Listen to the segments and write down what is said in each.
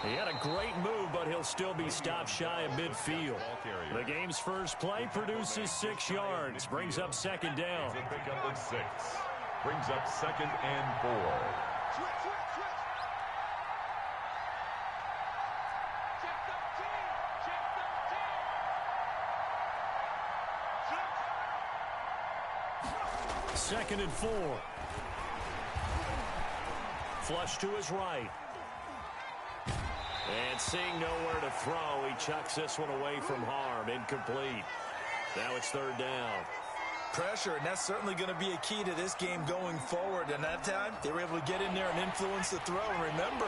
He had a great move, but he'll still be stopped shy of midfield. The game's first play produces 6 yards. Brings up second down. It's a pickup of 6. Brings up 2nd and 4. Second and 4. Flush to his right. And seeing nowhere to throw, he chucks this one away from harm. Incomplete. Now it's third down. Pressure, and that's certainly going to be a key to this game going forward. And that time, they were able to get in there and influence the throw. And remember,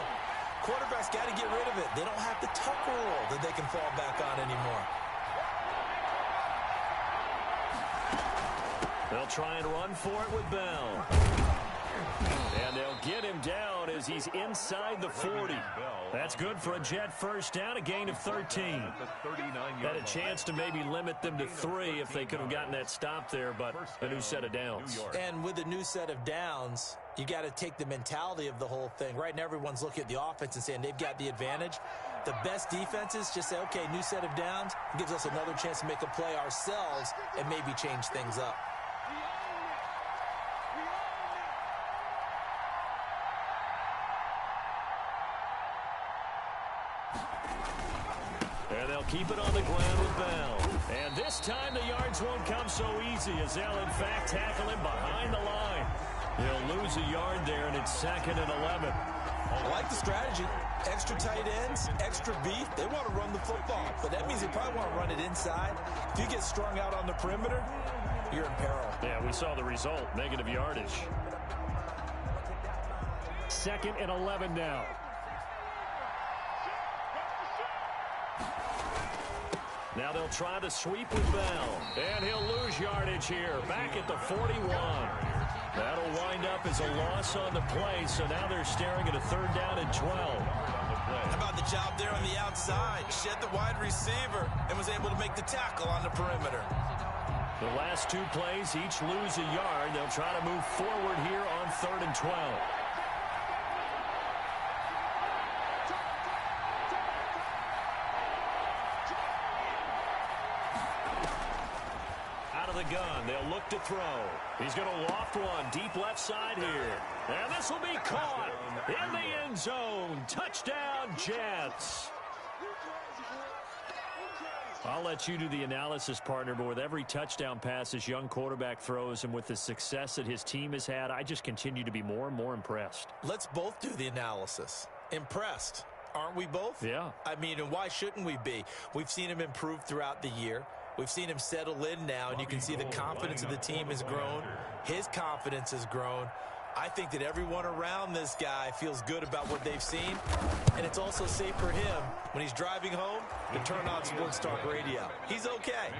quarterbacks got to get rid of it. They don't have the tuck rule that they can fall back on anymore. They'll try and run for it with Bell. And they'll get him down as he's inside the 40. That's good for a Jet first down, a gain of 13. Had a chance to maybe limit them to 3 if they could have gotten that stop there, but a new set of downs. And with a new set of downs, you got to take the mentality of the whole thing. Right now, everyone's looking at the offense and saying they've got the advantage. The best defenses just say, okay, new set of downs. It gives us another chance to make a play ourselves and maybe change things up. And they'll keep it on the ground with Bell. And this time the yards won't come so easy as they'll, in fact, tackle him behind the line. He'll lose a yard there, and it's 2nd and 11. I like the strategy. Extra tight ends, extra beef. They want to run the football, but that means they probably want to run it inside. If you get strung out on the perimeter, you're in peril. Yeah, we saw the result, negative yardage. 2nd and 11 now. Now they'll try to sweep with Bell. And he'll lose yardage here. Back at the 41. That'll wind up as a loss on the play. So now they're staring at a 3rd down and 12. How about the job there on the outside? Shed the wide receiver and was able to make the tackle on the perimeter. The last 2 plays each lose a yard. They'll try to move forward here on 3rd and 12. Gun. They'll look to throw. He's going to loft one deep left side here. And this will be caught in the end zone. Touchdown, Jets. I'll let you do the analysis, partner, but with every touchdown pass this young quarterback throws and with the success that his team has had, I just continue to be more and more impressed. Let's both do the analysis. Impressed. Aren't we both? Yeah. I mean, and why shouldn't we be? We've seen him improve throughout the year. We've seen him settle in now, and you can see the confidence of the team has grown. His confidence has grown. I think that everyone around this guy feels good about what they've seen, and it's also safe for him when he's driving home to turn on Sports Talk Radio. He's okay.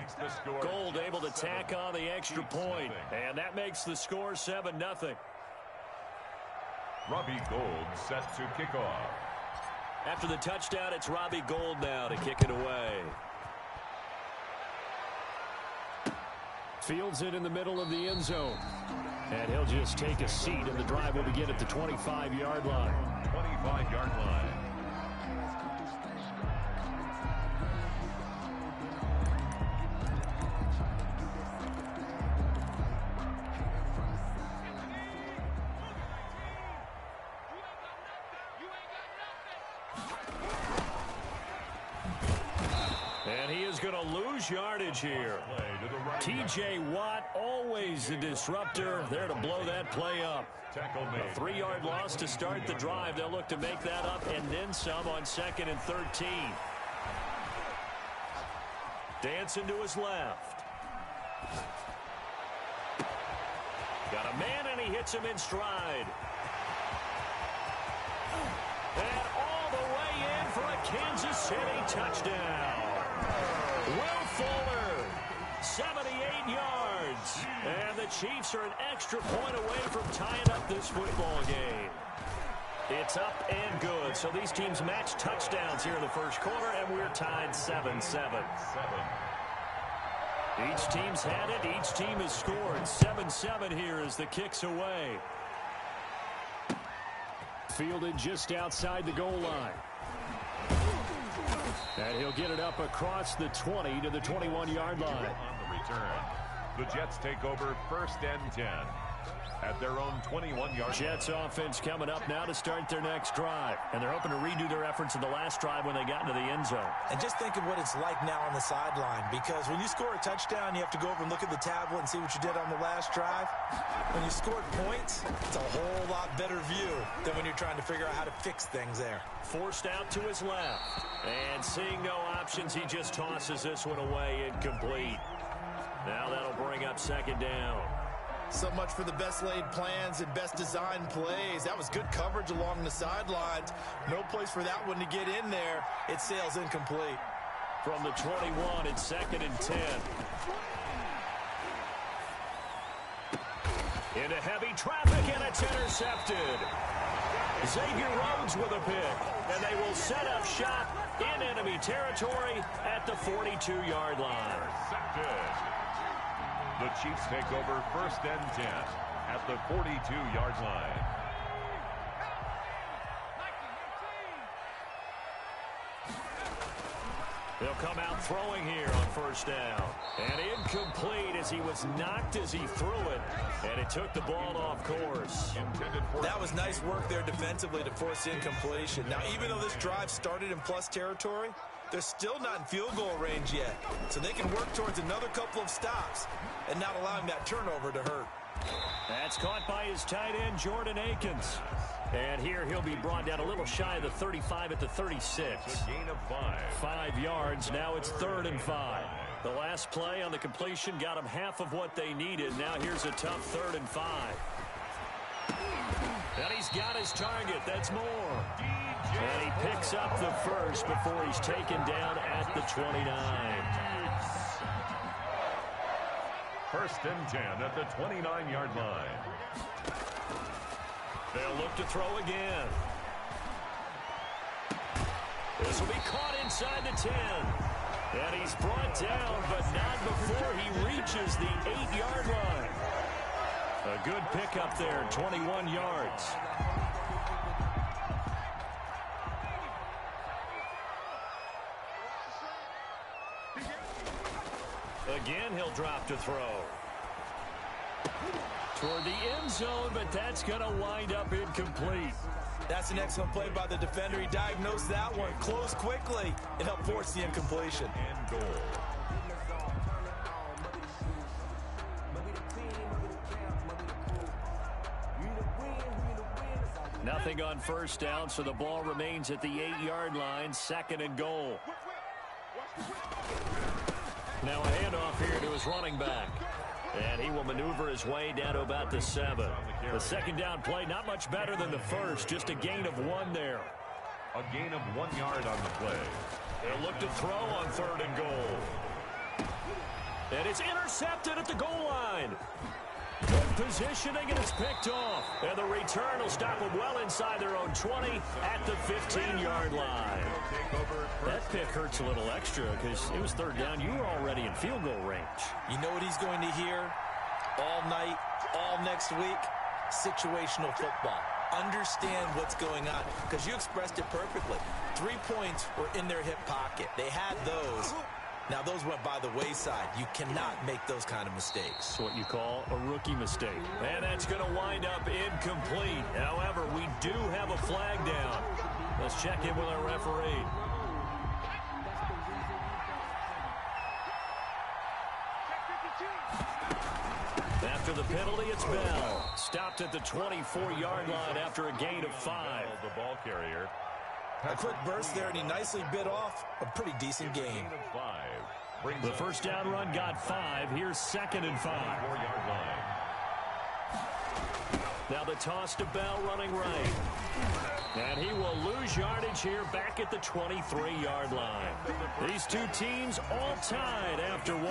Gold able to tack on the extra point, and that makes the score 7-0. Robbie Gould set to kick off. After the touchdown, it's Robbie Gould now to kick it away. Fields it in the middle of the end zone. And he'll just take a seat, and the drive will begin at the 25-yard line. 25-yard line. And he is going to lose yardage here. T.J. Watt, always a disruptor, there to blow that play up. A 3-yard loss to start the drive. They'll look to make that up and then some on 2nd and 13. Dancing to his left. Got a man, and he hits him in stride. And all the way in for a Kansas City touchdown. Will Fuller, 78 yards. And the Chiefs are an extra point away from tying up this football game. It's up and good. So these teams match touchdowns here in the first quarter, and we're tied 7-7. Each team's had it. Each team has scored. 7-7 here as the kick's away. Fielded just outside the goal line. And he'll get it up across the 20 to the 21-yard line. On the return, the Jets take over 1st and 10 at their own 21-yard. Jets offense coming up now to start their next drive. And they're hoping to redo their efforts in the last drive when they got into the end zone. And just think of what it's like now on the sideline, because when you score a touchdown, you have to go over and look at the tablet and see what you did on the last drive. When you scored points, it's a whole lot better view than when you're trying to figure out how to fix things there. Forced out to his left. And seeing no options, he just tosses this one away incomplete. Now that'll bring up 2nd down. So much for the best laid plans and best designed plays. That was good coverage along the sidelines. No place for that one to get in there. It sails incomplete. From the 21, it's 2nd and 10. Into heavy traffic, and it's intercepted. Xavier Rhodes with a pick, and they will set up shop in enemy territory at the 42-yard line. Intercepted. The Chiefs take over 1st and 10 at the 42-yard line. They'll come out throwing here on 1st down. And incomplete as he was knocked as he threw it. And it took the ball off course. That was nice work there defensively to force incompletion. Now, even though this drive started in plus territory, they're still not in field goal range yet. So they can work towards another couple of stops and not allowing that turnover to hurt. That's caught by his tight end, Jordan Akins. And here he'll be brought down a little shy of the 35 at the 36. A gain of 5. 5 yards. Now it's 3rd and 5. The last play on the completion got them half of what they needed. Now here's a tough 3rd and 5. And he's got his target. That's more. And he picks up the first before he's taken down at the 29. 1st and 10 at the 29-yard line. They'll look to throw again. This will be caught inside the 10. And he's brought down, but not before he reaches the 8-yard line. A good pickup there, 21 yards. Again, he'll drop to throw. Toward the end zone, but that's going to wind up incomplete. That's an excellent play by the defender. He diagnosed that one, closed quickly, and helped force the incompletion. And goal. Nothing on 1st down, so the ball remains at the 8-yard line, 2nd and goal. Now a handoff here to his running back. And he will maneuver his way down to about the 7. The 2nd down play, not much better than the first, just a gain of 1 there. A gain of 1 yard on the play. They'll look to throw on 3rd and goal. And it's intercepted at the goal line. Good positioning, and it's picked off. And the return will stop them well inside their own 20 at the 15-yard line. That pick hurts a little extra because it was 3rd down. You were already in field goal range. You know what he's going to hear all night, all next week? Situational football. Understand what's going on, because you expressed it perfectly. 3 points were in their hip pocket. They had those. Now, those went by the wayside. You cannot make those kind of mistakes. It's what you call a rookie mistake. And that's going to wind up incomplete. However, we do have a flag down. Let's check in with our referee. After the penalty, it's Bell. Stopped at the 24-yard line after a gain of 5. The ball carrier. A quick burst there, and he nicely bit off a pretty decent game. The 1st down run got 5. Here's 2nd and 5. 4-yard line. Now the toss to Bell running right. And he will lose yardage here back at the 23-yard line. These two teams all tied after 1.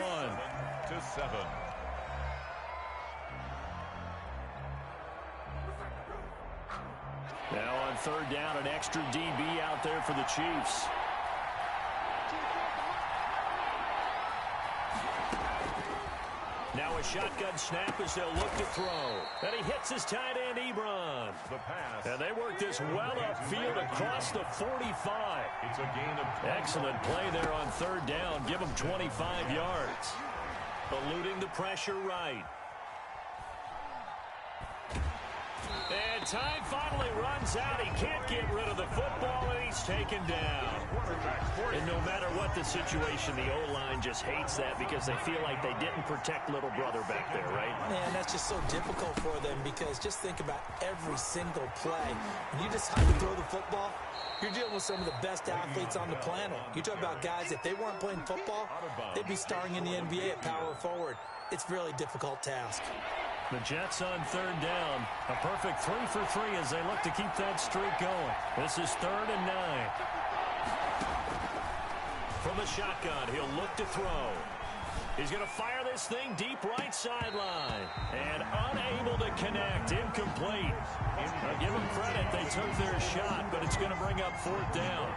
7-7. Now on 3rd down, an extra DB out there for the Chiefs. Now a shotgun snap as they'll look to throw. And he hits his tight end, Ebron. The pass. And they work this well upfield across the 45. It's a gain of 20. Excellent play there on third down. Give him 25 yards. Eluding the pressure right. And time finally runs out. He can't get rid of the football, and he's taken down. And no matter what the situation, the O-line just hates that because they feel like they didn't protect little brother back there, right? Man, that's just so difficult for them because just think about every single play. When you decide to throw the football, you're dealing with some of the best athletes on the planet. You talk about guys, if they weren't playing football, they'd be starring in the NBA at power forward. It's a really difficult task. The Jets on third down. A perfect 3 for 3 as they look to keep that streak going. This is 3rd and 9. From the shotgun, he'll look to throw. He's going to fire this thing deep right sideline. And unable to connect. Incomplete. Now give them credit. They took their shot, but it's going to bring up 4th down.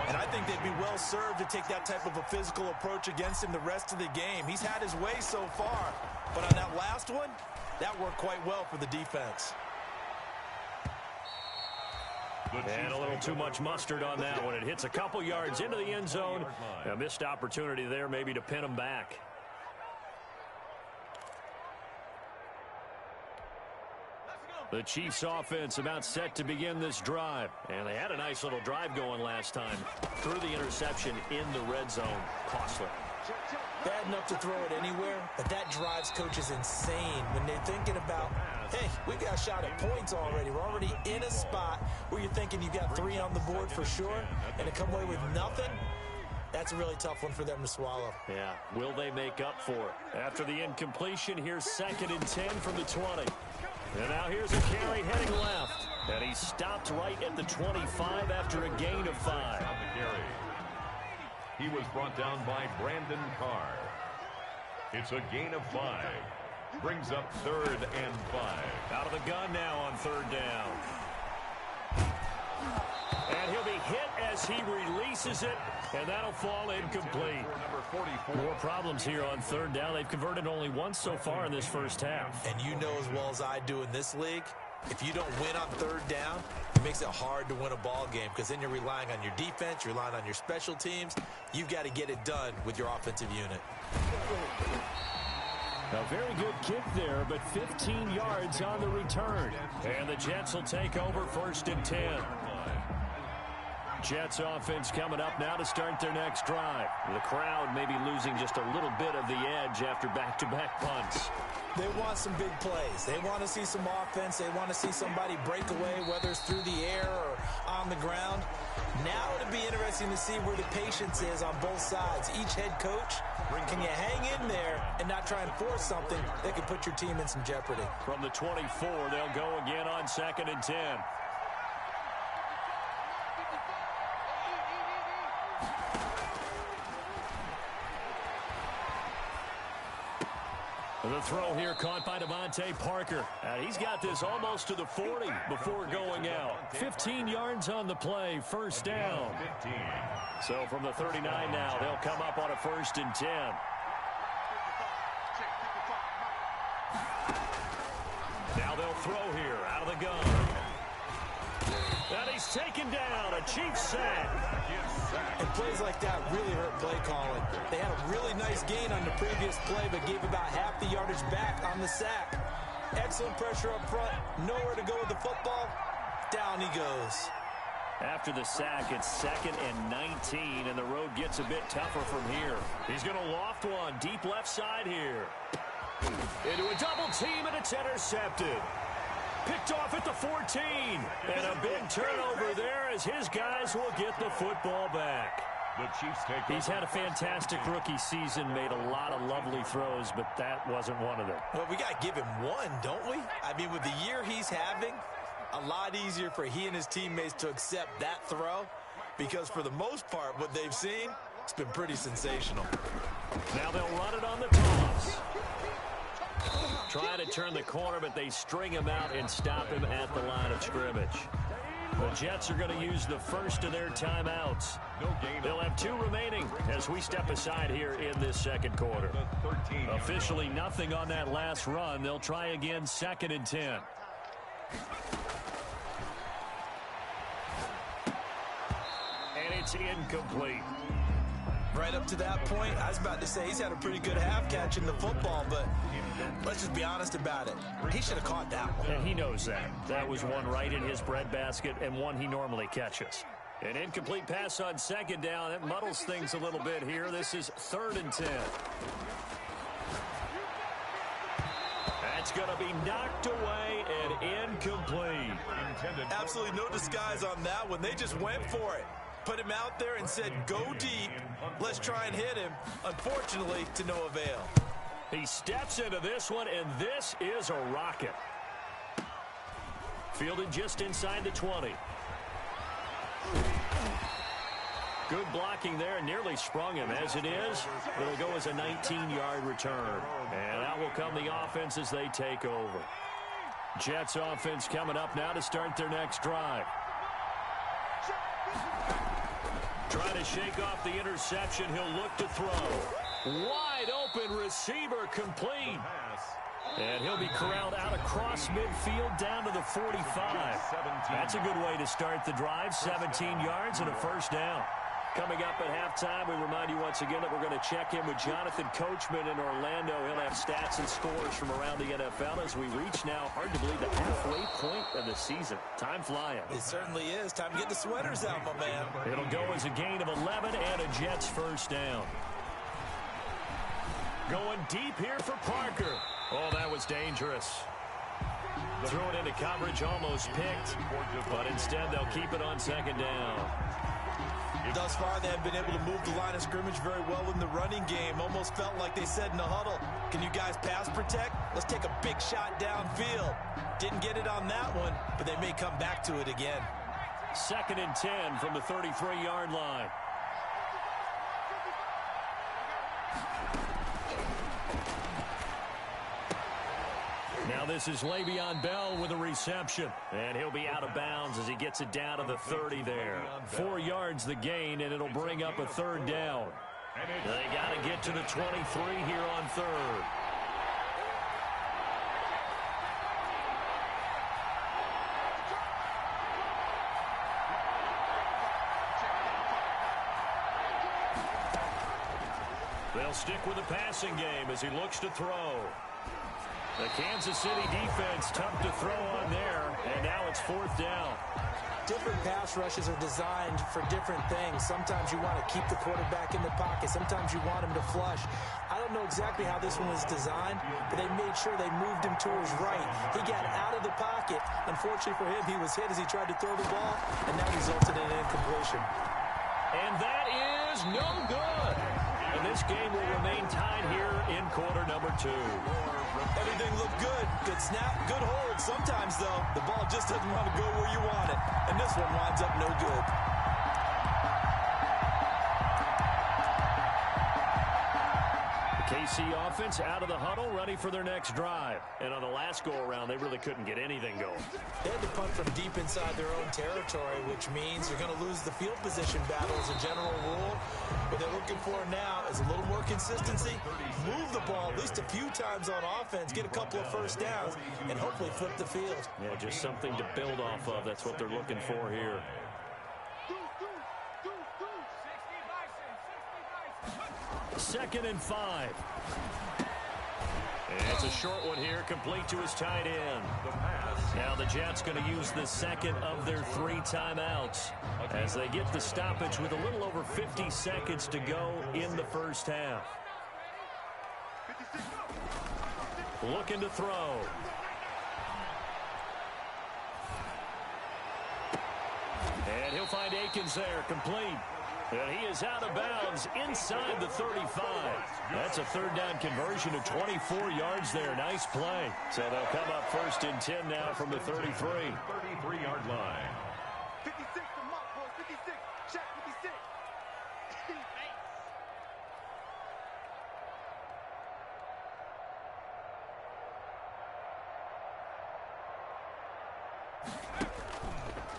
And I think they'd be well served to take that type of a physical approach against him the rest of the game. He's had his way so far. But on that last one, that worked quite well for the defense. And a little too much mustard on that one. It hits a couple yards into the end zone. A missed opportunity there maybe to pin him back. The Chiefs offense about set to begin this drive. And they had a nice little drive going last time. Threw the interception in the red zone. Costly. Bad enough to throw it anywhere, but that drives coaches insane when they're thinking about, hey, we got a shot at points already. We're already in a spot where you're thinking you got 3 on the board for sure, and to come away with nothing, that's a really tough one for them to swallow. Yeah, will they make up for it? After the incompletion, here's 2nd and 10 from the 20. And now here's a carry heading left. And he stopped right at the 25 after a gain of 5. He was brought down by Brandon Carr. It's a gain of 5. Brings up 3rd and 5. Out of the gun now on 3rd down. And he'll be hit as he releases it, and that'll fall incomplete. More problems here on 3rd down. They've converted only once so far in this first half. And you know as well as I do in this league, if you don't win on 3rd down, it makes it hard to win a ball game because then you're relying on your defense, you're relying on your special teams. You've got to get it done with your offensive unit. A very good kick there, but 15 yards on the return. And the Jets will take over 1st and 10. Jets offense coming up now to start their next drive. The crowd may be losing just a little bit of the edge after back-to-back punts. They want some big plays. They want to see some offense. They want to see somebody break away, whether it's through the air or on the ground. Now it'll be interesting to see where the patience is on both sides. Each head coach, can you hang in there and not try and force something that could put your team in some jeopardy? From the 24, they'll go again on 2nd and 10. The throw here caught by Devontae Parker. And he's got this almost to the 40 before going out. 15 yards on the play, 1st down. So from the 39 now, they'll come up on a 1st and 10. Now they'll throw here out of the gun. And he's taken down, a Chiefs sack. And plays like that really hurt play calling. They had a really nice gain on the previous play, but gave about half the yardage back on the sack. Excellent pressure up front, nowhere to go with the football. Down he goes. After the sack, it's 2nd and 19, and the road gets a bit tougher from here. He's going to loft one deep left side here. Into a double team, and it's intercepted. Picked off at the 14. And a big turnover there as his guys will get the football back. The Chiefs take over. He's had a fantastic rookie season, made a lot of lovely throws, but that wasn't one of them. Well, we got to give him one, don't we? I mean, with the year he's having, a lot easier for he and his teammates to accept that throw because for the most part, what they've seen, it's been pretty sensational. Now they'll run it on the toss. Trying to turn the corner, but they string him out and stop him at the line of scrimmage. The Jets are going to use the first of their timeouts. They'll have 2 remaining as we step aside here in this second quarter. Officially nothing on that last run. They'll try again 2nd and 10. And it's incomplete. Right up to that point, I was about to say he's had a pretty good half catching the football, but let's just be honest about it. He should have caught that one. And he knows that. That was one right in his breadbasket and one he normally catches. An incomplete pass on 2nd down. That muddles things a little bit here. This is 3rd and 10. That's going to be knocked away and incomplete. Absolutely no disguise on that one. They just went for it. Put him out there and said, go deep. Let's try and hit him. Unfortunately, to no avail. He steps into this one, and this is a rocket. Fielded just inside the 20. Good blocking there. Nearly sprung him. As it is, it'll go as a 19-yard return. And out will come the offense as they take over. Jets offense coming up now to start their next drive. Trying to shake off the interception. He'll look to throw. Wide open receiver complete. And he'll be corralled out across midfield down to the 45. That's a good way to start the drive. 17 yards and a first down. Coming up at halftime, we remind you once again that we're going to check in with Jonathan Coachman in Orlando. He'll have stats and scores from around the NFL as we reach now, hard to believe, the halfway point of the season. Time flying. It certainly is. Time to get the sweaters out, my man. It'll go as a gain of 11 and a Jets first down. Going deep here for Parker. Oh, that was dangerous. Threw it into coverage, almost picked, but instead they'll keep it on 2nd down. Thus far, they have been able to move the line of scrimmage very well in the running game. Almost felt like they said in the huddle, can you guys pass protect? Let's take a big shot downfield. Didn't get it on that one, but they may come back to it again. 2nd and 10 from the 33-yard line. Now this is Le'Veon Bell with a reception. And he'll be out of bounds as he gets it down to the 30 there. 4 yards the gain, and it'll bring up a 3rd down. They got to get to the 23 here on 3rd. They'll stick with the passing game as he looks to throw. The Kansas City defense tough to throw on there, and now it's 4th down. Different pass rushes are designed for different things. Sometimes you want to keep the quarterback in the pocket. Sometimes you want him to flush. I don't know exactly how this one was designed, but they made sure they moved him to his right. He got out of the pocket. Unfortunately for him, he was hit as he tried to throw the ball, and that resulted in an incompletion. And that is no good. And this game will remain tied here in quarter number 2. Everything looked good. Good snap, good hold. Sometimes, though, the ball just doesn't want to go where you want it. And this one winds up no good. The KC offense out of the huddle, ready for their next drive. And on the last go-around, they really couldn't get anything going. They had to punt from deep inside their own territory, which means you're going to lose the field position battle as a general rule. What they're looking for now is a little more consistency, move the ball at least a few times on offense, get a couple of first downs, and hopefully flip the field. Yeah, just something to build off of. That's what they're looking for here. Second and 5. And it's a short one here, complete to his tight end. Now the Jets going to use the second of their 3 timeouts as they get the stoppage with a little over 50 seconds to go in the first half. Looking to throw. And he'll find Akins there, complete. And he is out of bounds inside the 35. That's a 3rd down conversion of 24 yards there. Nice play. So they'll come up 1st and 10 now from the 33. 33-yard line. 56 to Mark, boys. 56. Shot 56.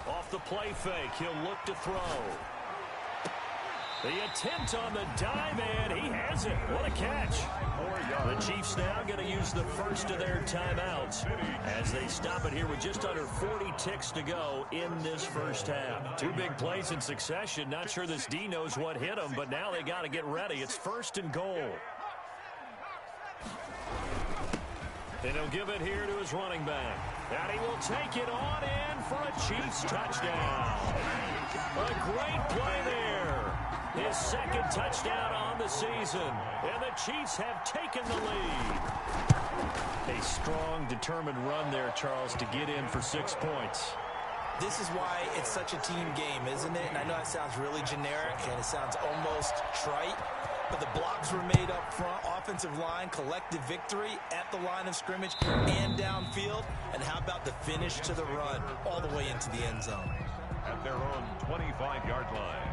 Off off the play fake. He'll look to throw. The attempt on the dive, and he has it. What a catch. The Chiefs now going to use the first of their timeouts as they stop it here with just under 40 ticks to go in this first half. Two big plays in succession. Not sure this D knows what hit him, but now they got to get ready. It's first and goal. And he'll give it here to his running back. And he will take it on in for a Chiefs touchdown. A great play there. His second touchdown on the season. And the Chiefs have taken the lead. A strong, determined run there, Charles, to get in for 6 points. This is why it's such a team game, isn't it? And I know that sounds really generic and it sounds almost trite. But the blocks were made up front, offensive line, collective victory at the line of scrimmage and downfield. And how about the finish to the run all the way into the end zone? At their own 25-yard line.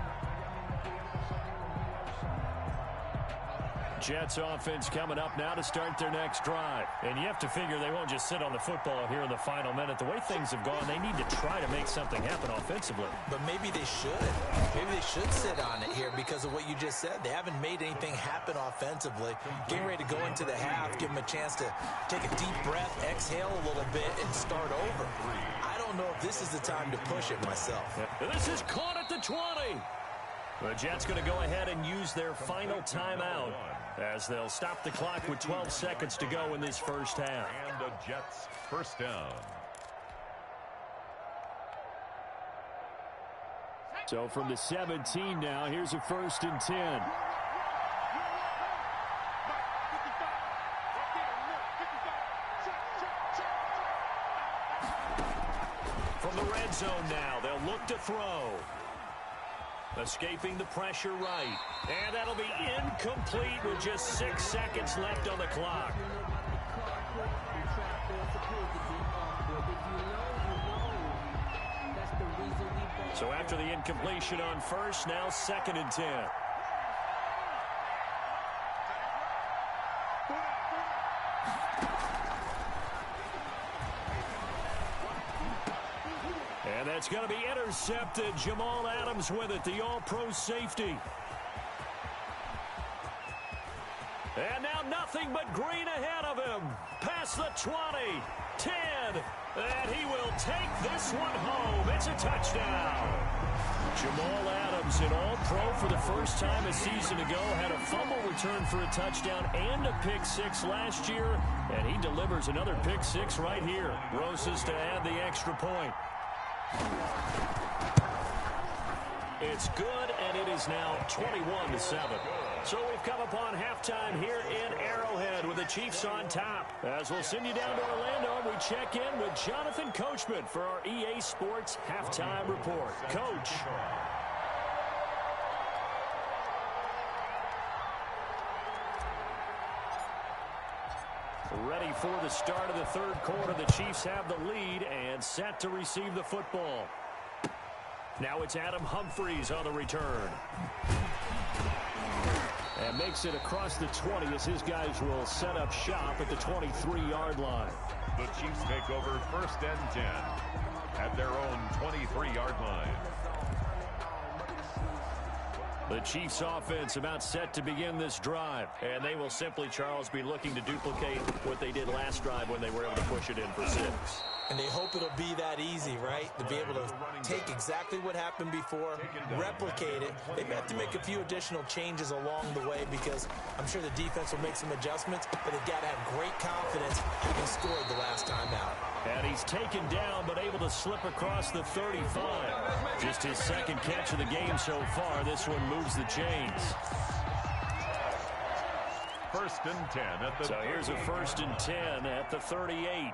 Jets offense coming up now to start their next drive. And you have to figure they won't just sit on the football here in the final minute. The way things have gone, they need to try to make something happen offensively. But maybe they should. Maybe they should sit on it here because of what you just said. They haven't made anything happen offensively. Getting ready to go into the half, give them a chance to take a deep breath, exhale a little bit, and start over. I don't know if this is the time to push it myself. Yep. This is caught at the 20. The Jets going to go ahead and use their final timeout as they'll stop the clock with 12 seconds to go in this first half. And the Jets first down. So from the 17 now, here's a 1st and 10. From the red zone now, they'll look to throw. Escaping the pressure right. And that'll be incomplete with just 6 seconds left on the clock. So after the incompletion on first, now 2nd and 10. And that's going to be intercepted. Jamal Adams with it, the all-pro safety. And now nothing but green ahead of him. Past the 20, 10, and he will take this one home. It's a touchdown. Jamal Adams, an all-pro for the first time a season ago, had a fumble return for a touchdown and a pick-6 last year, and he delivers another pick-6 right here. Roses to add the extra point. It's good, and it is now 21-7. So we've come upon halftime here in Arrowhead with the Chiefs on top. As we'll send you down to Orlando, we check in with Jonathan Coachman for our EA Sports Halftime Report. Coach. Ready for the start of the third quarter. The Chiefs have the lead and set to receive the football. Now it's Adam Humphries on the return. And makes it across the 20 as his guys will set up shop at the 23-yard line. The Chiefs take over 1st and 10 at their own 23-yard line. The Chiefs offense about set to begin this drive. And they will simply, Charles, be looking to duplicate what they did last drive when they were able to push it in for 6. And they hope it'll be that easy, right? To be able to take exactly what happened before, replicate it. They may have to make a few additional changes along the way because I'm sure the defense will make some adjustments, but they've got to have great confidence having scored the last time out. And he's taken down but able to slip across the 35. Just his second catch of the game so far. This one moves the chains. 1st and 10 at the So here's a 1st and 10 at the 38.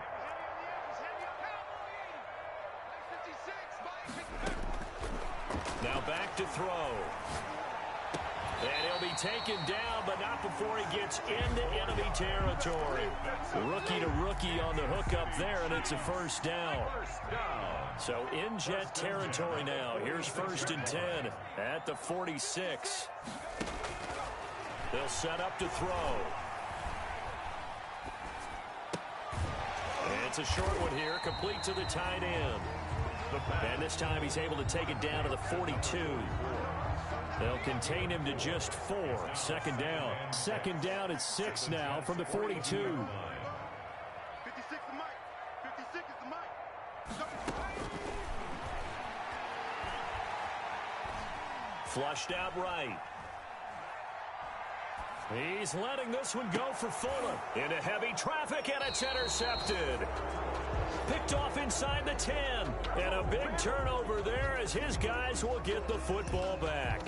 Now back to throw. And he'll be taken down, but not before he gets into enemy territory. Rookie to rookie on the hook up there, and it's a 1st down. So in Jet territory now. Here's 1st and 10 at the 46. They'll set up to throw. And it's a short one here, complete to the tight end. the pass. And this time he's able to take it down to the 42. They'll contain him to just 4. Second down. Second down at 6 now from the 42. 56 is the mic. 56 is the mic. Flushed out right. He's letting this one go for Fuller. Into heavy traffic, and it's intercepted. Picked off inside the 10. And a big turnover there as his guys will get the football back.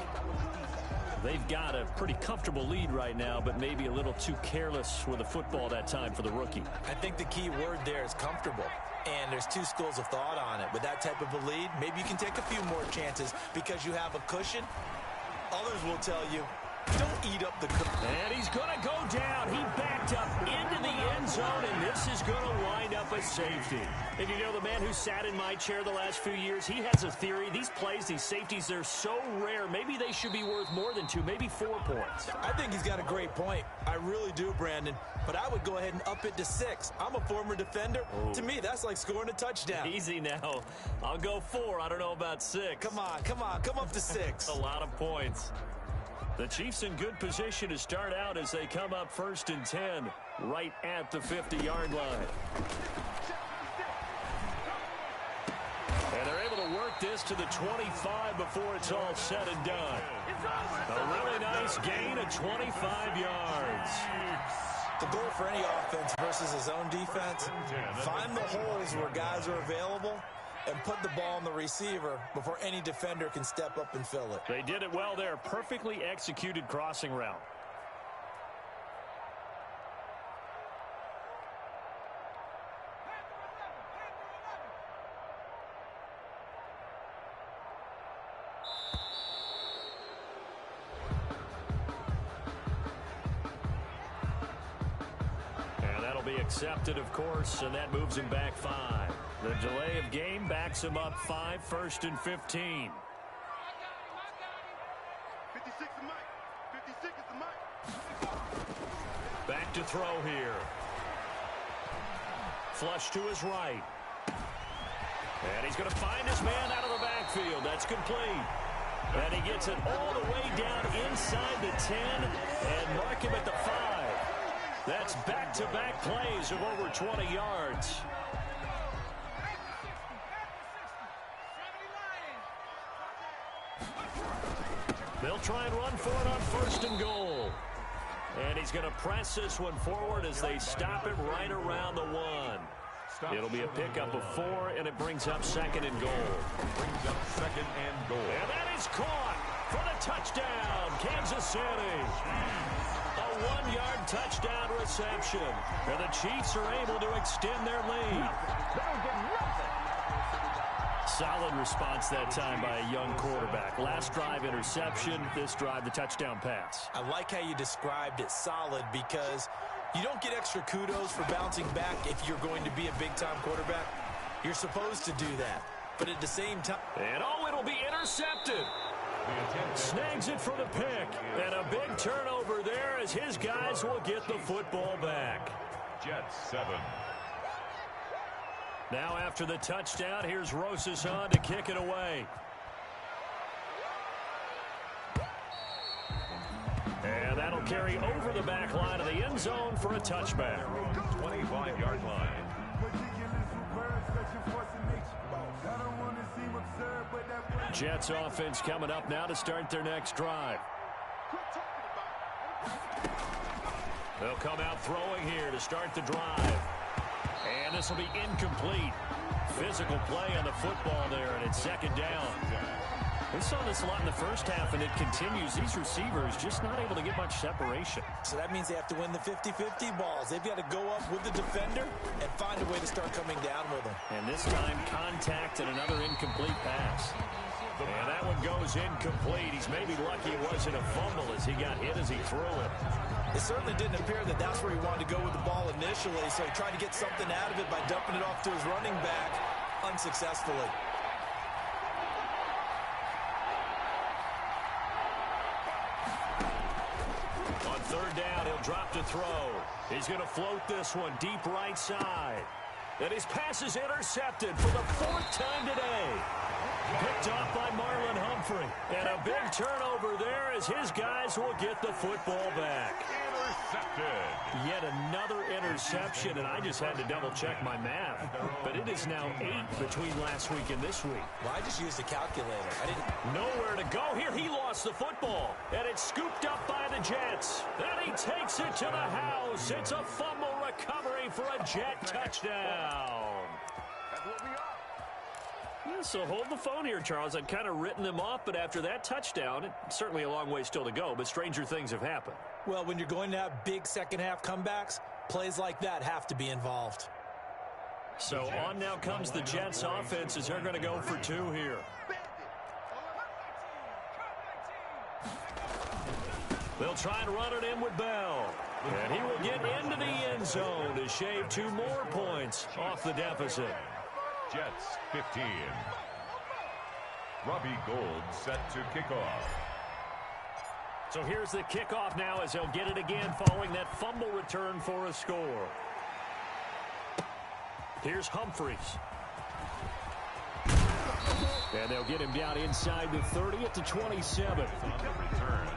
They've got a pretty comfortable lead right now, but maybe a little too careless with the football that time for the rookie. I think the key word there is comfortable. And there's two schools of thought on it. With that type of a lead, maybe you can take a few more chances because you have a cushion. Others will tell you, don't eat up the cushion. And he's going to go down. He backed up into the end zone, and this is going to wind up a safety. And you know, the man who sat in my chair the last few years, he has a theory. These plays, these safeties, they're so rare. Maybe they should be worth more than 2, maybe 4 points. I think he's got a great point. I really do, Brandon. But I would go ahead and up it to 6. I'm a former defender. Oh. To me, that's like scoring a touchdown. Easy now. I'll go 4. I don't know about 6. Come on. Come up to 6. A lot of points. The Chiefs in good position to start out as they come up 1st and 10 right at the 50-yard line. And they're able to work this to the 25 before it's all said and done. A really nice gain of 25 yards. The goal for any offense versus his own defense, find the holes where guys are available and put the ball on the receiver before any defender can step up and fill it. They did it well there. Perfectly executed crossing route. And that'll be accepted, of course, and that moves him back 5. The delay of game backs him up 5, 1st and 15. 56 is the mic. 56 is the mic. Back to throw here. Flush to his right. And he's going to find his man out of the backfield. That's complete. And he gets it all the way down inside the 10 and mark him at the 5. That's back-to-back plays of over 20 yards. They'll try and run for it on 1st and goal. And he's going to press this one forward as they stop him right around the 1. It'll be a pickup of 4, and it brings up 2nd and goal. Brings up 2nd and goal. And that is caught for the touchdown, Kansas City. A 1-yard touchdown reception. And the Chiefs are able to extend their lead. Solid response that time by a young quarterback. Last drive interception, this drive the touchdown pass. I like how you described it solid because you don't get extra kudos for bouncing back if you're going to be a big-time quarterback. You're supposed to do that. But at the same time... And oh, it'll be intercepted. Snags it for the pick. And a big turnover there as his guys will get the football back. Jets 7. Now after the touchdown, here's Rosas on to kick it away. And that'll carry over the back line of the end zone for a touchback. 25-yard line. Jets offense coming up now to start their next drive. They'll come out throwing here to start the drive. And this will be incomplete. Physical play on the football there, and it's 2nd down. We saw this a lot in the first half, and it continues. These receivers just not able to get much separation. So that means they have to win the 50-50 balls. They've got to go up with the defender and find a way to start coming down with them. And this time, contact and another incomplete pass. And that one goes incomplete. He's maybe lucky it wasn't a fumble as he got hit as he threw it. It certainly didn't appear that that's where he wanted to go with the ball initially, so he tried to get something out of it by dumping it off to his running back unsuccessfully. On 3rd down, he'll drop to throw. He's going to float this one deep right side. And his pass is intercepted for the 4th time today. Picked off by Marlon Humphrey. And a big turnover there as his guys will get the football back. Intercepted. Yet another interception, and I just had to double-check my math. But it is now 8 between last week and this week. Well, I just used a calculator. I didn't. Nowhere to go here. He lost the football. And it's scooped up by the Jets. And he takes it to the house. It's a fumble recovery for a Jet touchdown. That's what we are. Yeah, so hold the phone here, Charles. I'd kind of written them off, but after that touchdown, it's certainly a long way still to go, but stranger things have happened. Well, when you're going to have big second-half comebacks, plays like that have to be involved. So on now comes the Jets offense as they're going to go for 2 here. They'll try and run it in with Bell. And he will get into the end zone to shave 2 more points off the deficit. Jets 15. Robbie Gould set to kick off. So here's the kickoff now as they'll get it again following that fumble return for a score. Here's Humphreys. And they'll get him down inside the 30 at the 27. On the return,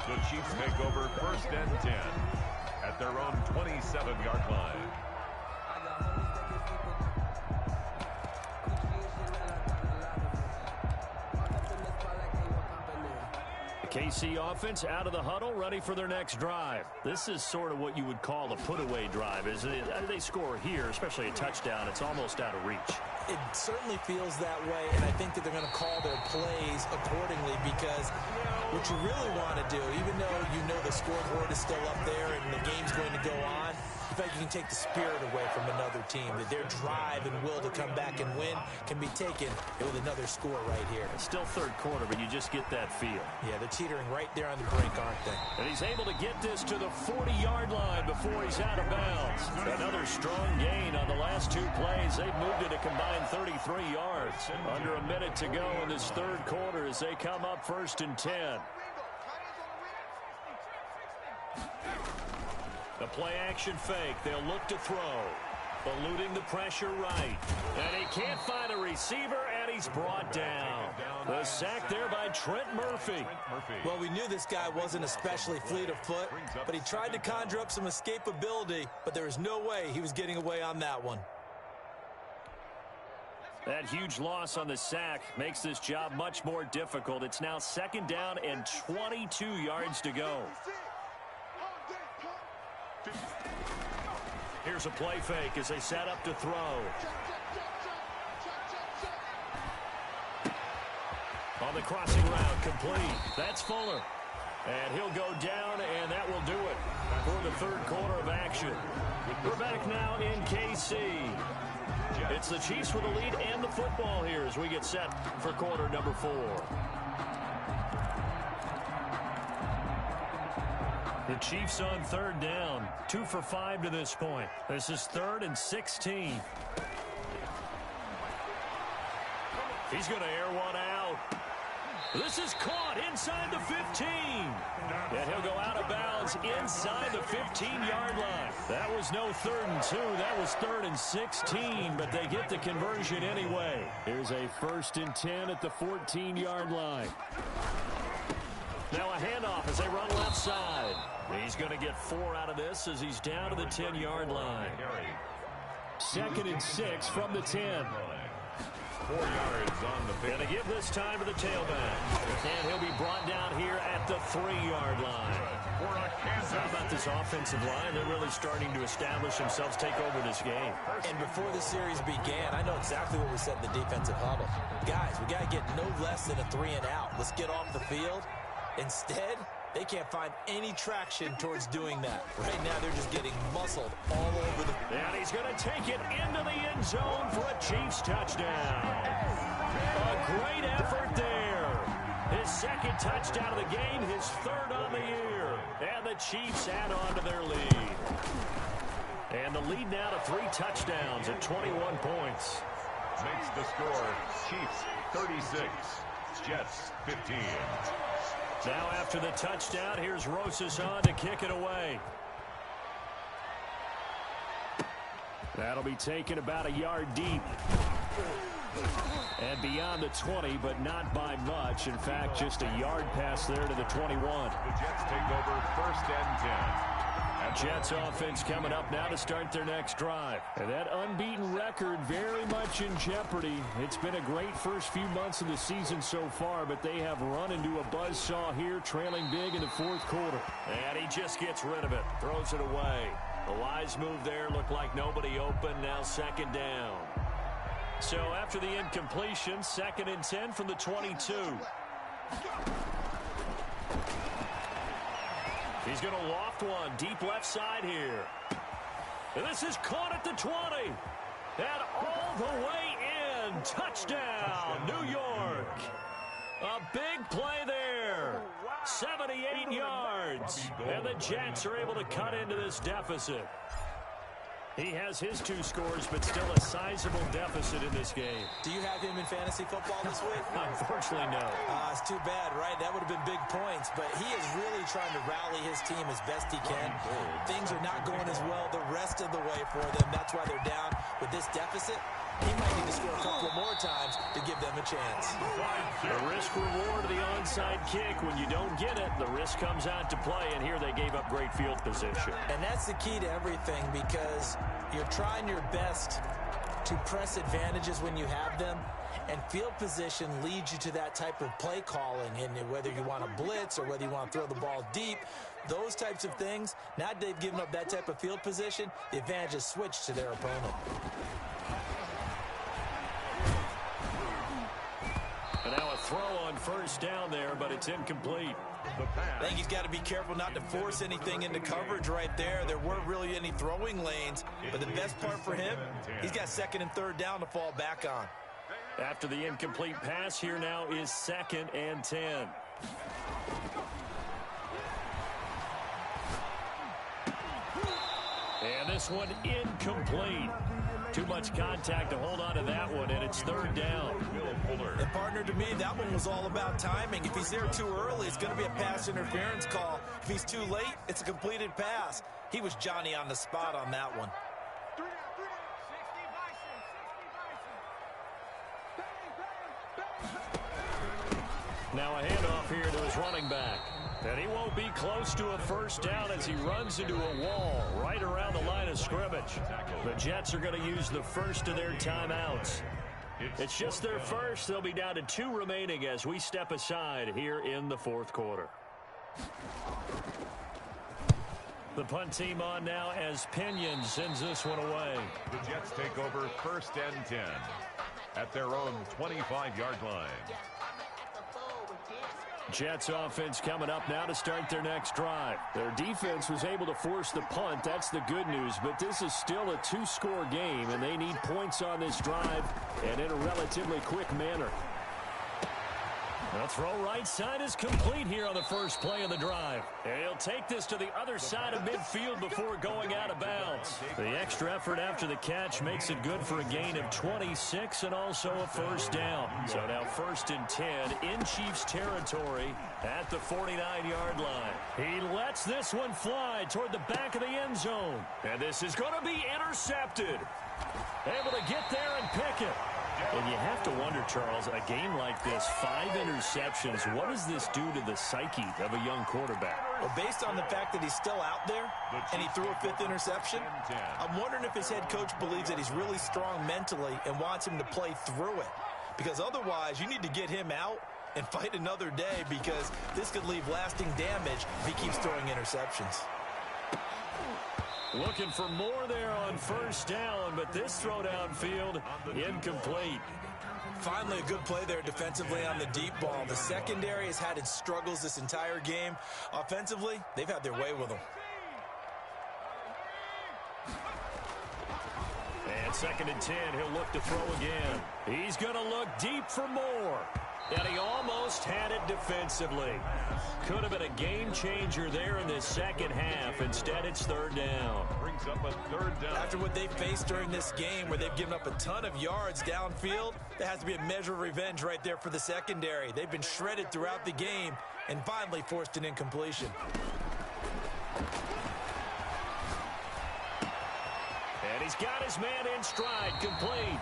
the Chiefs take over 1st and 10 at their own 27-yard line. KC offense out of the huddle, ready for their next drive. This is sort of what you would call a put-away drive. As they score here, especially a touchdown, it's almost out of reach. It certainly feels that way, and I think that they're going to call their plays accordingly because what you really want to do, even though you know the scoreboard is still up there and the game's going to go on, in fact, you can take the spirit away from another team, that their drive and will to come back and win can be taken with another score right here. It's still 3rd quarter, but you just get that feel. Yeah, they're teetering right there on the brink, aren't they? And he's able to get this to the 40-yard line before he's out of bounds. Another strong gain on the last 2 plays. They've moved it a combined 33 yards. Under a minute to go in this 3rd quarter as they come up 1st and 10. The play-action fake. They'll look to throw. Eluding the pressure right. And he can't find a receiver, and he's brought down. The sack there by Trent Murphy. Well, we knew this guy wasn't especially fleet of foot, but he tried to conjure up some escapability, but there was no way he was getting away on that one. That huge loss on the sack makes this job much more difficult. It's now 2nd down and 22 yards to go. Here's a play fake as they set up to throw. On the crossing route, complete. That's Fuller. And he'll go down, and that will do it for the 3rd quarter of action. We're back now in KC. It's the Chiefs with the lead and the football here as we get set for quarter number 4. The Chiefs on 3rd down. 2 for 5 to this point. This is 3rd and 16. He's going to air one out. This is caught inside the 15. And he'll go out of bounds inside the 15-yard line. That was no 3rd and 2. That was 3rd and 16, but they get the conversion anyway. Here's a 1st and 10 at the 14-yard line. Now a handoff as they run left side. He's going to get 4 out of this as he's down to the 10-yard line. 2nd and 6 from the 10. 4 yards on the pick. Going to give this time to the tailback. And he'll be brought down here at the 3-yard line. How about this offensive line? They're really starting to establish themselves, take over this game. And before the series began, I know exactly what we said in the defensive huddle. Guys, we got to get no less than a 3 and out. Let's get off the field. Instead, they can't find any traction towards doing that. Right now, they're just getting muscled all over the... And he's going to take it into the end zone for a Chiefs touchdown. A great effort there. His 2nd touchdown of the game, his 3rd on the year. And the Chiefs add on to their lead. And the lead now to 3 touchdowns at 21 points. Makes the score Chiefs 36, Jets 15. Now after the touchdown, here's Rosas on to kick it away. That'll be taken about a yard deep. And beyond the 20, but not by much. In fact, just a yard pass there to the 21. The Jets take over 1st and 10. Jets offense coming up now to start their next drive. And that unbeaten record very much in jeopardy. It's been a great first few months of the season so far, but they have run into a buzzsaw here, trailing big in the 4th quarter. And he just gets rid of it, throws it away. The wise move there, looked like nobody open, now 2nd down. So after the incompletion, 2nd and 10 from the 22. He's going to loft one deep left side here. And this is caught at the 20. And all the way in. Touchdown, New York. A big play there. 78 yards. And the Jets are able to cut into this deficit. He has his 2 scores, but still a sizable deficit in this game. Do you have him in fantasy football this week? Unfortunately, no. It's too bad, right? That would have been big points, but he is really trying to rally his team as best he can. Things are not going as well the rest of the way for them. That's why they're down with this deficit. He might need to score a couple more times to give them a chance. The risk-reward of the onside kick. When you don't get it, the risk comes out to play, and here they gave up great field position. And that's the key to everything, because you're trying your best to press advantages when you have them, and field position leads you to that type of play calling. And whether you want to blitz or whether you want to throw the ball deep, those types of things, now that they've given up that type of field position, the advantage is switched to their opponent. And now a throw on 1st down there, but it's incomplete. I think he's got to be careful not to force anything into coverage right there. There weren't really any throwing lanes, but the best part for him, he's got 2nd and 3rd down to fall back on. After the incomplete pass, here now is 2nd and 10. And this one incomplete. Too much contact to hold on to that one, and it's 3rd down. And partner, to me, that one was all about timing. If he's there too early, it's going to be a pass interference call. If he's too late, it's a completed pass. He was Johnny on the spot on that one. Now a handoff here to his running back. And he won't be close to a 1st down as he runs into a wall right around the line of scrimmage. The Jets are going to use the first of their timeouts. It's just their first. They'll be down to 2 remaining as we step aside here in the 4th quarter. The punt team on now as Pinion sends this one away. The Jets take over 1st and 10 at their own 25-yard line. Jets offense coming up now to start their next drive. Their defense was able to force the punt. That's the good news. But this is still a 2-score game, and they need points on this drive and in a relatively quick manner. The throw right side is complete here on the first play of the drive. And he'll take this to the other side of midfield before going out of bounds. The extra effort after the catch makes it good for a gain of 26 and also a 1st down. So now 1st and 10 in Chiefs territory at the 49-yard line. He lets this one fly toward the back of the end zone. And this is going to be intercepted. Able to get there and pick it. And you have to wonder, Charles, a game like this, 5 interceptions, what does this do to the psyche of a young quarterback? Well, based on the fact that he's still out there and he threw a 5th interception, I'm wondering if his head coach believes that he's really strong mentally and wants him to play through it. Because otherwise, you need to get him out and fight another day, because this could leave lasting damage if he keeps throwing interceptions. Looking for more there on 1st down, but this throw downfield incomplete. Finally, a good play there defensively on the deep ball. The secondary has had its struggles this entire game. Offensively, they've had their way with them. And 2nd and 10, he'll look to throw again. He's going to look deep for more. And he almost had it defensively. Could have been a game changer there in this second half. Instead, it's 3rd down. Brings up a 3rd down. After what they've faced during this game, where they've given up a ton of yards downfield, there has to be a measure of revenge right there for the secondary. They've been shredded throughout the game and finally forced an incompletion. And he's got his man in stride, complete.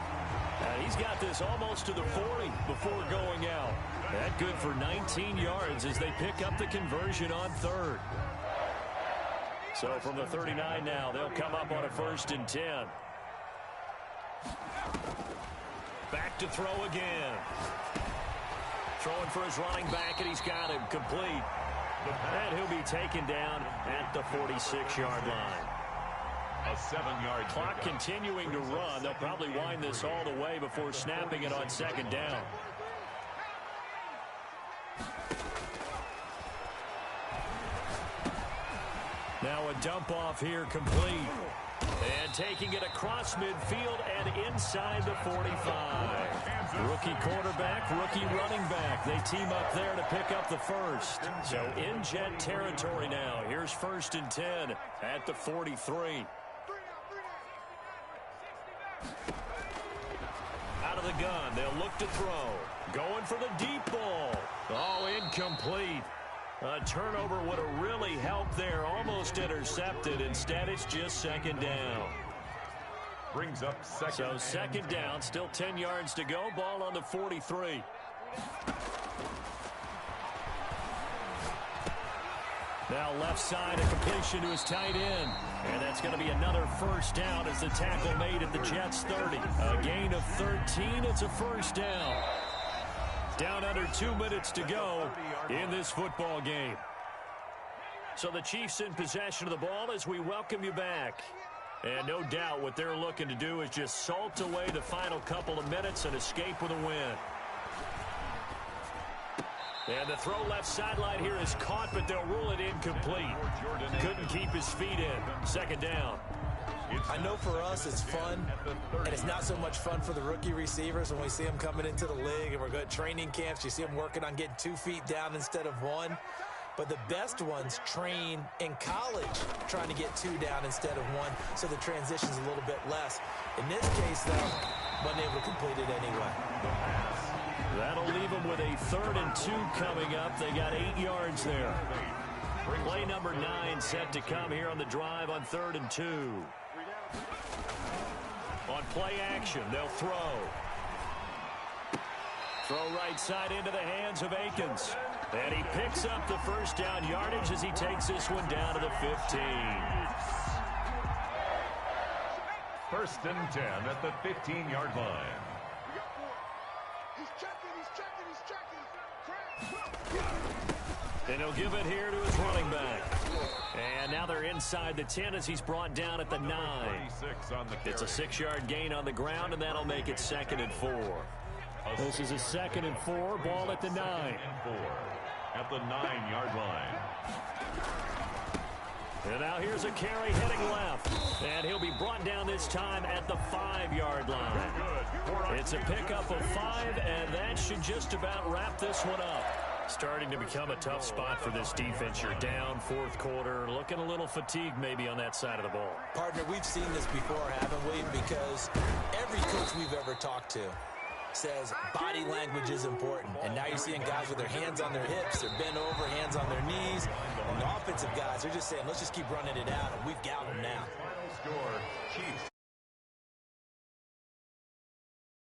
And he's got this almost to the 40 before going out. That good for 19 yards as they pick up the conversion on third. So from the 39 now, they'll come up on a 1st and 10. Back to throw again. Throwing for his running back, and he's got him complete. And he'll be taken down at the 46-yard line. A 7-yard clock continuing to run. They'll probably wind this all the way before snapping it on 2nd down. Now a dump off here, complete. And taking it across midfield and inside the 45. Rookie quarterback, rookie running back. They team up there to pick up the first. So in jet territory now. Here's 1st and 10 at the 43. Out of the gun, they'll look to throw. Going for the deep ball. Oh, incomplete. A turnover would have really helped there. Almost intercepted. Instead, it's just 2nd down. Brings up second. So 2nd down, still 10 yards to go. Ball on the 43. Now left side, a completion to his tight end. And that's going to be another 1st down as the tackle made at the Jets' 30. A gain of 13. It's a 1st down. Down under 2 minutes to go in this football game. So the Chiefs in possession of the ball as we welcome you back. And no doubt what they're looking to do is just salt away the final couple of minutes and escape with a win. And the throw left sideline here is caught, but they'll rule it incomplete. Couldn't keep his feet in. 2nd down. I know for us it's fun, and it's not so much fun for the rookie receivers when we see them coming into the league and we're going to training camps. You see them working on getting 2 feet down instead of 1. But the best ones train in college trying to get 2 down instead of 1, so the transition's a little bit less. In this case, though, wasn't able to complete it anyway. That'll leave them with a 3rd and 2 coming up. They got 8 yards there. Play number 9 set to come here on the drive on 3rd and 2. On play action, they'll throw. Throw right side into the hands of Akins. And he picks up the 1st down yardage as he takes this one down to the 15. 1st and 10 at the 15-yard line. And he'll give it here to his running back. And now they're inside the 10 as he's brought down at the 9. It's a 6-yard gain on the ground, and that'll make it 2nd and 4. This is a 2nd and 4, ball at the 9. At the 9-yard line. And now here's a carry heading left. And he'll be brought down this time at the 5-yard line. It's a pickup of 5, and that should just about wrap this one up. Starting to become a tough spot for this defense. You're down 4th quarter, looking a little fatigued maybe on that side of the ball. Partner, we've seen this before, haven't we? Because every coach we've ever talked to says body language is important. And now you're seeing guys with their hands on their hips, they're bent over, hands on their knees. And the offensive guys, they're just saying, let's just keep running it out, and we've got them now. Final score, Chiefs